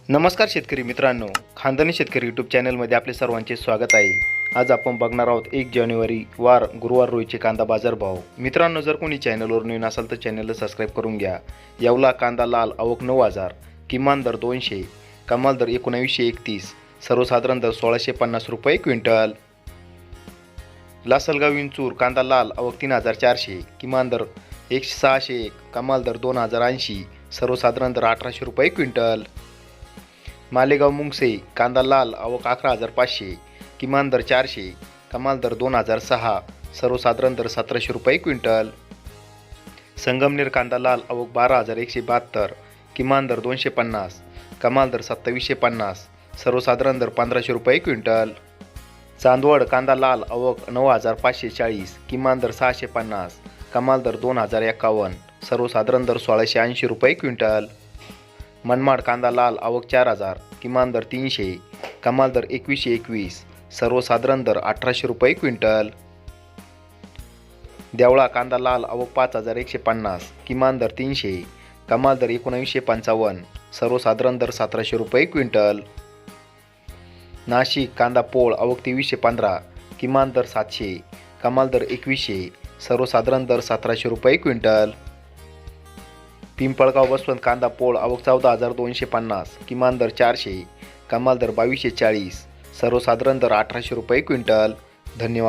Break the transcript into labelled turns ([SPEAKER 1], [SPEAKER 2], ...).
[SPEAKER 1] नमस्कार शेतकरी मित्रांनो, खानदानी शेतकरी यूट्यूब चॅनलमध्ये आपले सर्वांचे स्वागत आहे. आज आपण बघणार आहोत 1 जानेवारी वार गुरुवार रोजीचे कांदा बाजार भाव. मित्रांनो, जर कोणी चॅनलवर नवीन असाल तर चॅनलला सबस्क्राईब करून घ्या. येवला कांदा लाल आवक 9,000, किमान दर 200, कमाल दर 1931, सर्वसाधारण दर 1650 रुपये क्विंटल. लासलगाव विंचूर कांदा लाल आवक 3,400, किमान दर 601, कमाल दर 2,080, सर्वसाधारण दर 1800 रुपये क्विंटल. मालेगाव मुंगसे कांदा लाल आवक 11,500, किमान दर 400, कमाल दर 2,006, सर्वसाधारण दर 1700 रुपये क्विंटल. संगमनेर कांदा लाल आवक 12,172, किमान दर 250, कमाल दर 2750, सर्वसाधारण दर 1500 रुपये क्विंटल. चांदवड कांदा लाल आवक 9,540, किमान दर 650, कमाल दर 2,051, सर्वसाधारण दर 1,680 रुपये क्विंटल. मनमाड कांदा लाल आवक 4,000, किमान दर 300, कमाल दर 2121, सर्वसाधारण दर 1800 रुपये क्विंटल. देवळा कांदा लाल आवक 5,150, किमान दर 300, कमाल दर 1955, सर्वसाधारण दर 1700 रुपये क्विंटल. नाशिक कांदा पोळ आवक 2315, किमान दर 700, कमाल दर 2100, सर्वसाधारण दर 1700 रुपये क्विंटल. पिंपळगाव बसवंत कांदा पोळ आवक 14,250, किमान दर 400, कमाल दर 2240, सर्वसाधारण दर 1800 रुपये क्विंटल. धन्यवाद.